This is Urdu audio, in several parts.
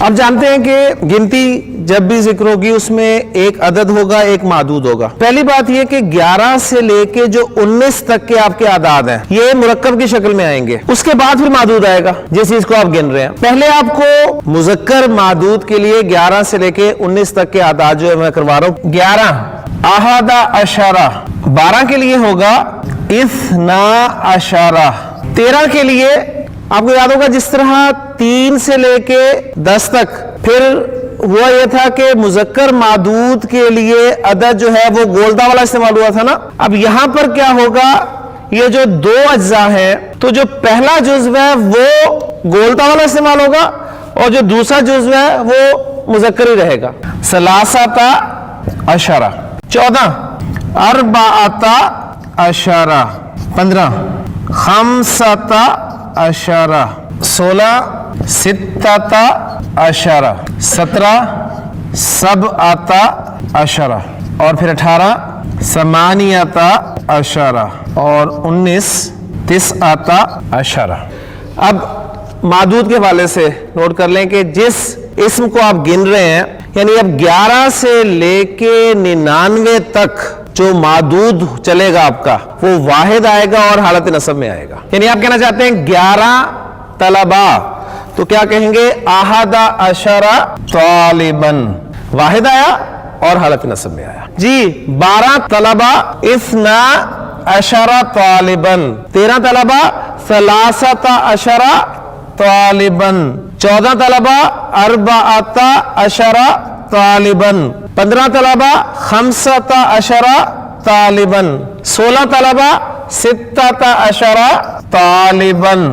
اب جانتے ہیں کہ گنتی جب بھی ذکر ہوگی اس میں ایک عدد ہوگا، ایک معدود ہوگا. پہلی بات یہ کہ 11 سے لے کے جو 19 تک کے آپ کے اعداد ہیں یہ مرکب کی شکل میں آئیں گے. اس کے بعد پھر معدود آئے گا جس چیز کو آپ گن رہے ہیں. پہلے آپ کو مذکر معدود کے لیے 11 سے لے کے 19 تک کے اعداد جو ہے میں کروا رہا ہوں. 11 احد عشرہ، 12 کے لیے ہوگا اثنا عشرہ، 13 کے لیے آپ کو یاد ہوگا جس طرح 3 سے لے کے 10 تک پھر ہوا یہ تھا کہ مذکر معدود کے لیے عدد جو ہے وہ گولدہ والا استعمال ہوا تھا نا. اب یہاں پر کیا ہوگا، یہ جو 2 اجزاء ہیں تو جو پہلا جزو ہے وہ گولدہ والا استعمال ہوگا اور جو دوسرا جزو ہے وہ مذکر ہی رہے گا. ثلاثۃ عشرہ، 14 اربعۃ عشرہ، 15 خمسۃ عشرہ، 16 ستۃ عشرہ، 17 سبعۃ عشرہ، اور پھر 18 ثمانیۃ عشرہ، اور 19 تسعۃ عشرہ. اب معدود کے حوالے سے نوٹ کر لیں کہ جس اسم کو آپ گن رہے ہیں یعنی اب 11 سے لے کے 99 تک جو معدود چلے گا آپ کا وہ واحد آئے گا اور حالت نصب میں آئے گا. یعنی آپ کہنا چاہتے ہیں 11 طلبا تو کیا کہیں گے، احد عشرہ طالباً، واحد آیا اور حالت نصب میں آیا. جی 12 طلبا اثنا عشرہ طالباً، 13 طلبا ثلاثۃ عشرہ طالباً، 14 طلبا اربعۃ عشرہ طالباً، 15 طلبا خمسۃ عشرہ طالباً، 16 طلبا ستۃ عشرہ طالباً،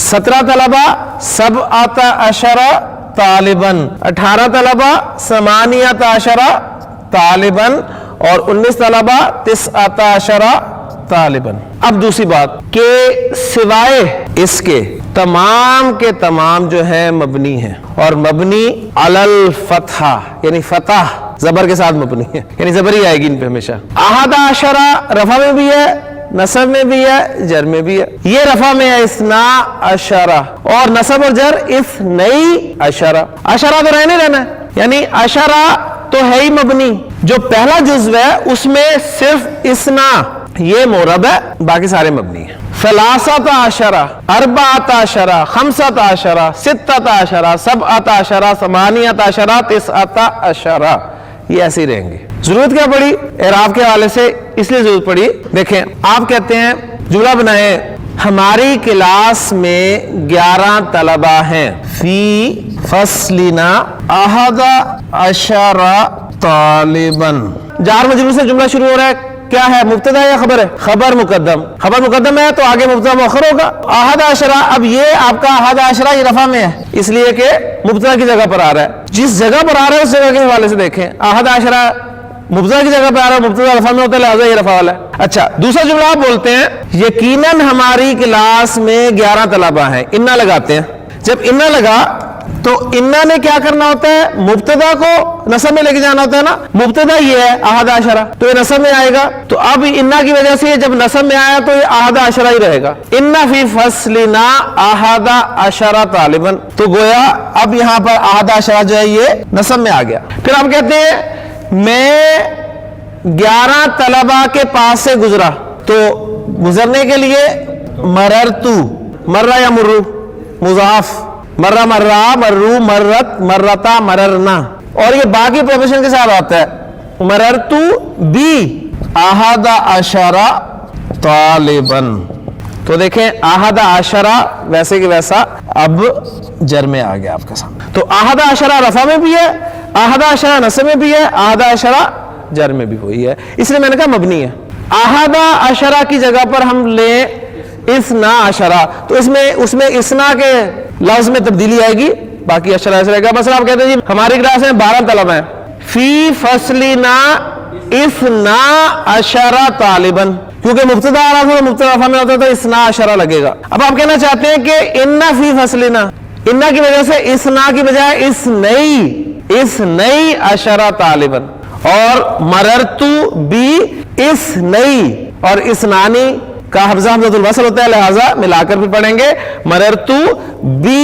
17 طلبا سبعۃ عشرہ طالباً، 18 طلبا ثمانیۃ عشرہ طالباً، اور 19 طلبا تسعۃ عشرہ طالباً. اب دوسری بات کہ سوائے اس کے تمام جو ہیں مبنی ہیں اور مبنی علی الفتحہ یعنی فتح زبر کے ساتھ مبنی ہے، یعنی زبر ہی آئے گی ان پہ ہمیشہ. احد عشرہ رفع میں بھی ہے، نصب میں بھی ہے، جر میں بھی ہے. یہ رفع میں ہے اثنا عشرہ اور نصب اور جر اثنی عشرہ. عشرہ تو رہنے رہنا ہے، یعنی عشرہ تو ہے ہی مبنی، جو پہلا جزو ہے اس میں صرف اثنا یہ معرب ہے، باقی سارے مبنی ہیں. ثلاثۃ عشرہ، اربعۃ عشرہ، خمسۃ عشرہ، ستۃ عشرہ، سبعۃ عشرہ، ثمانیۃ عشرہ، تسعۃ عشرہ، یہ ایسے ہی رہیں گے. ضرورت کیا پڑی اعراب کے حوالے سے؟ اس لیے ضرورت پڑی، دیکھیں آپ کہتے ہیں جملہ بنائیں ہماری کلاس میں 11 طلبہ ہیں، فی فصلنا احد عشرہ طالباً. جار مجرور سے جملہ شروع ہو رہا ہے، کیا ہے، مبتدا یا خبر ہے؟ خبر مقدم. خبر مقدم ہے تو آگے مبتدا مؤخر ہوگا. احد عشرہ، اب یہ آپ کا احد عشرہ یہ رفع میں ہے اس لیے کہ مبتدا کی جگہ پر آ رہا ہے. جس جگہ پر آ رہا ہے اس جگہ کے حوالے سے دیکھیں، احد عشرہ مبتدا کی جگہ پہ آ رہا ہے، مبتدا رفع میں ہوتا ہے لہذا یہ رفع والا ہے. اچھا دوسرا جملہ آپ بولتے ہیں یقیناً ہماری کلاس میں 11 طلبہ ہیں، انا لگاتے ہیں. جب انا لگا تو انا نے کیا کرنا ہوتا ہے، مبتدا کو نصب میں لے کے جانا ہوتا ہے نا. مبتدا یہ ہے احد عشرہ تو یہ نصب میں آئے گا، تو اب انا کی وجہ سے جب نصب میں آیا تو یہ احد عشرہ ہی رہے گا. ان فی فصلنا احد عشرہ طالباً، تو گویا اب یہاں پر احد عشرہ جو ہے یہ نصب میں آ گیا. پھر آپ کہتے ہیں میں 11 طلبہ کے پاس سے گزرا، تو گزرنے کے لیے مررتو، مرہ یا مرو مضاف، مرہ مرہ، مرو مرت، مرتا مررنا، اور یہ باقی پروفیشن کے ساتھ آتا ہے. مررتو بی احد عشرہ طالباً، تو دیکھیں احد عشرہ ویسے کہ ویسا اب جر میں آ گیا آپ کے سامنے. تو احد عشرہ رفع میں بھی ہے، احد عشرہ نصب میں بھی ہے، احد عشرہ جر میں بھی ہوئی ہے، اس لیے میں نے کہا مبنی ہے. احد عشرہ کی جگہ پر ہم لیں اثنا عشرہ تو اس میں اثنا کے لفظ میں تبدیلی آئے گی، باقی عشرہ ایسے رہے گا. مثلا آپ کہتے ہیں جی ہماری کلاس میں 12 طلبہ ہیں، فی فصلنا اثنا عشرہ طالباً، کیونکہ مبتدا آ رہا تھا تو مبتدا رفع میں ہوتا تو اثنا عشرہ لگے گا. اب آپ کہنا چاہتے ہیں کہ ان فی فصلنا، ان کی وجہ سے اثنا کی بجائے اثنی عشرہ طالباً، اور مررتو بی اثنی، اور اثنانی کا حمزہ حمزۃ الوصل ہوتا ہے لہذا ملا کر پھر پڑھیں گے مررتو بی